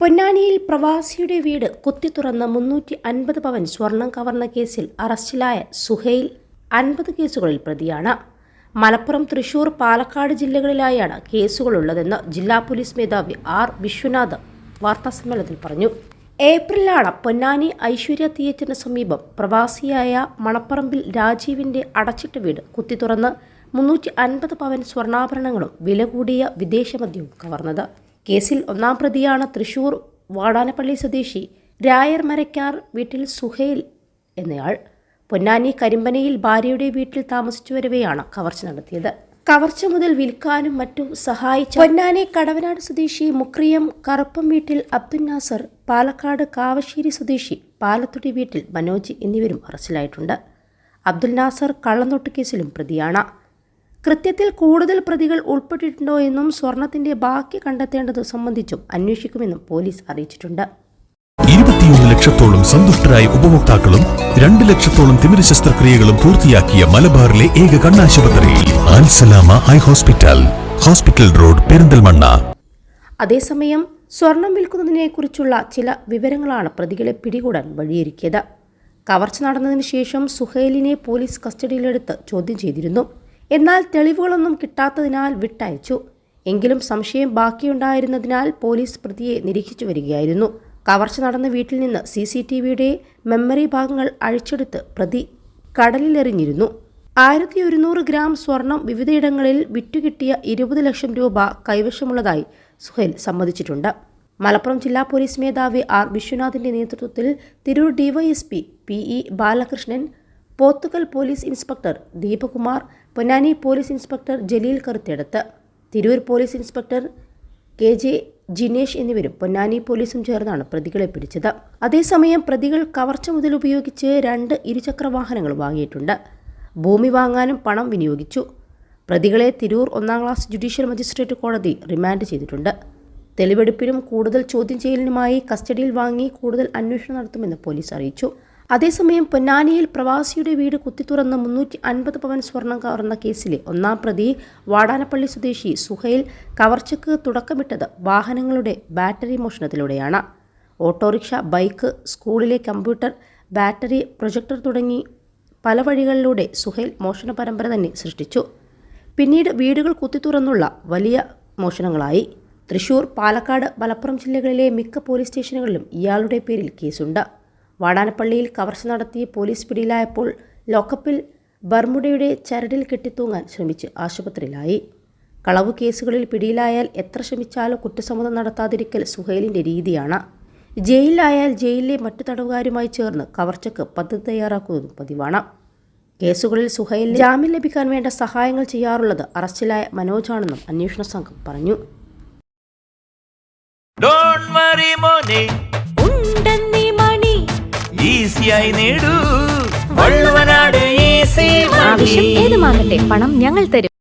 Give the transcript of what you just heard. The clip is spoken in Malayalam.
പൊന്നാനിയിൽ പ്രവാസിയുടെ വീട് കുത്തിത്തുറന്ന് 350 പവൻ സ്വർണം കവർന്ന കേസിൽ അറസ്റ്റിലായ സുഹൈൽ 50 കേസുകളിൽ പ്രതിയാണ്. മലപ്പുറം, തൃശൂർ, പാലക്കാട് ജില്ലകളിലായാണ് കേസുകളുള്ളതെന്ന് ജില്ലാ പോലീസ് മേധാവി ആർ വിശ്വനാഥ് വാർത്താസമ്മേളനത്തിൽ പറഞ്ഞു. ഏപ്രിലാണ് പൊന്നാനി ഐശ്വര്യ തിയേറ്ററിന് സമീപം പ്രവാസിയായ മണപ്പറമ്പിൽ രാജീവിന്റെ അടച്ചിട്ട വീട് കുത്തിത്തുറന്ന് 350 പവൻ സ്വർണ്ണാഭരണങ്ങളും വില കൂടിയ വിദേശമദ്യവും കവർന്നത്. കേസിൽ ഒന്നാം പ്രതിയാണ് തൃശൂർ വാടാനപ്പള്ളി സ്വദേശി രായർ മരക്കാർ വീട്ടിൽ സുഹൈൽ എന്നയാൾ. പൊന്നാനി കരിമ്പനയിൽ ഭാര്യയുടെ വീട്ടിൽ താമസിച്ചു വരവെയാണ് കവർച്ച നടത്തിയത്. കവർച്ച മുതൽ വിൽക്കാനും മറ്റും സഹായിച്ച പൊന്നാനി കടവനാട് സ്വദേശി മുക്രിയം കറുപ്പം വീട്ടിൽ അബ്ദുൽ നാസർ, പാലക്കാട് കാവശ്ശേരി സ്വദേശി പാലത്തൊടി വീട്ടിൽ മനോജ് എന്നിവരും അറസ്റ്റിലായിട്ടുണ്ട്. അബ്ദുൽ നാസർ കള്ളനോട്ട് കേസിലും പ്രതിയാണ്. കൃത്യത്തിൽ കൂടുതൽ പ്രതികൾ ഉൾപ്പെട്ടിട്ടുണ്ടോ എന്നും സ്വർണത്തിന്റെ ബാക്കി കണ്ടെത്തേണ്ടത് സംബന്ധിച്ചും അന്വേഷിക്കുമെന്നും പോലീസ് അറിയിച്ചിട്ടുണ്ട്. 21 ലക്ഷത്തോളം സന്തുഷ്ടരായ ഉപഭോക്താക്കളും 2 ലക്ഷത്തോളം തിമിര ശസ്ത്രക്രിയകളും പൂർത്തിയാക്കിയ മലബാറിലെ ഏക കണ്ണാശുപത്രി Alsalama eye hospital, hospital road, Perinthalmanna. അതേസമയം സ്വർണം വിൽക്കുന്നതിനെക്കുറിച്ചുള്ള ചില വിവരങ്ങളാണ് പ്രതികളെ പിടികൂടാൻ വഴിയൊരുക്കിയത്. കവർച്ച നടന്നതിന് ശേഷം സുഹൈലിനെ പോലീസ് കസ്റ്റഡിയിലെടുത്ത് ചോദ്യം ചെയ്തിരുന്നു. എന്നാൽ തെളിവുകളൊന്നും കിട്ടാത്തതിനാൽ വിട്ടയച്ചു. എങ്കിലും സംശയം ബാക്കിയുണ്ടായിരുന്നതിനാൽ പോലീസ് പ്രതിയെ നിരീക്ഷിച്ചു വരികയായിരുന്നു. കവർച്ച നടന്ന വീട്ടിൽ നിന്ന് CCTVയുടെ മെമ്മറി ഭാഗങ്ങൾ അഴിച്ചെടുത്ത് പ്രതി കടലിലെറിഞ്ഞിരുന്നു. 1100 ഗ്രാം സ്വർണം വിവിധയിടങ്ങളിൽ വിറ്റുകിട്ടിയ 20 ലക്ഷം രൂപ കൈവശമുള്ളതായി സുഹൈൽ സമ്മതിച്ചിട്ടുണ്ട്. മലപ്പുറം ജില്ലാ പോലീസ് മേധാവി ആർ വിശ്വനാഥിന്റെ നേതൃത്വത്തിൽ Tirur DYSP PE Balakrishnan, Pothukal police inspector Deepakumar, Ponnani police inspector Jaleel Karuthedath, Tirur police inspector KJ Jinesh എന്നിവരും പൊന്നാനി പോലീസും ചേർന്നാണ് പ്രതികളെ പിടിച്ചത്. അതേസമയം പ്രതികൾ കവർച്ച മുതൽ ഉപയോഗിച്ച് 2 ഇരുചക്ര വാഹനങ്ങൾ വാങ്ങിയിട്ടുണ്ട്. ഭൂമി വാങ്ങാനും പണം വിനിയോഗിച്ചു. പ്രതികളെ തിരൂർ 1ാം ക്ലാസ് ജുഡീഷ്യൽ മജിസ്ട്രേറ്റ് കോടതി റിമാൻഡ് ചെയ്തിട്ടുണ്ട്. തെളിവെടുപ്പിനും കൂടുതൽ ചോദ്യം ചെയ്യലിനുമായി കസ്റ്റഡിയിൽ വാങ്ങി കൂടുതൽ അന്വേഷണം നടത്തുമെന്ന് പോലീസ് അറിയിച്ചു. അതേസമയം പൊന്നാനിയിൽ പ്രവാസിയുടെ വീട് കുത്തിത്തുറന്ന് 350 പവൻ സ്വർണം കവർന്ന കേസിലെ ഒന്നാം പ്രതി വാടാനപ്പള്ളി സ്വദേശി സുഹൈൽ കവർച്ചയ്ക്ക് തുടക്കമിട്ടത് വാഹനങ്ങളുടെ ബാറ്ററി മോഷണത്തിലൂടെയാണ്. ഓട്ടോറിക്ഷ, ബൈക്ക്, സ്കൂളിലെ കമ്പ്യൂട്ടർ, ബാറ്ററി, പ്രൊജക്ടർ തുടങ്ങി പല വഴികളിലൂടെ സുഹൈൽ മോഷണ പരമ്പര തന്നെ സൃഷ്ടിച്ചു. പിന്നീട് വീടുകൾ കുത്തിത്തുറന്നുള്ള വലിയ മോഷണങ്ങളായി. തൃശൂർ, പാലക്കാട്, മലപ്പുറം ജില്ലകളിലെ മിക്ക പോലീസ് സ്റ്റേഷനുകളിലും ഇയാളുടെ പേരിൽ കേസുണ്ട്. വാടാനപ്പള്ളിയിൽ കവർച്ച നടത്തി പോലീസ് പിടിയിലായപ്പോൾ ലോക്കപ്പിൽ ബർമുഡയുടെ ചരടിൽ കെട്ടിത്തൂങ്ങാൻ ശ്രമിച്ച് ആശുപത്രിയിലായി. കളവ് കേസുകളിൽ പിടിയിലായാൽ എത്ര ശ്രമിച്ചാലും കുറ്റസമ്മതം നടത്താതിരിക്കൽ സുഹൈലിന്റെ രീതിയാണ്. ജയിലിലായാൽ ജയിലിലെ മറ്റു തടവുകാരുമായി ചേർന്ന് കവർച്ചയ്ക്ക് പദ്ധതി തയ്യാറാക്കുന്നതും പതിവാണ്. കേസുകളിൽ സുഹൈലിന് ജാമ്യം ലഭിക്കാൻ വേണ്ട സഹായങ്ങൾ ചെയ്യാറുള്ളത് അറസ്റ്റിലായ മനോജാണെന്നും അന്വേഷണ സംഘം പറഞ്ഞു. ആവശ്യം ഏതുമാകട്ടെ, പണം ഞങ്ങൾ തരും.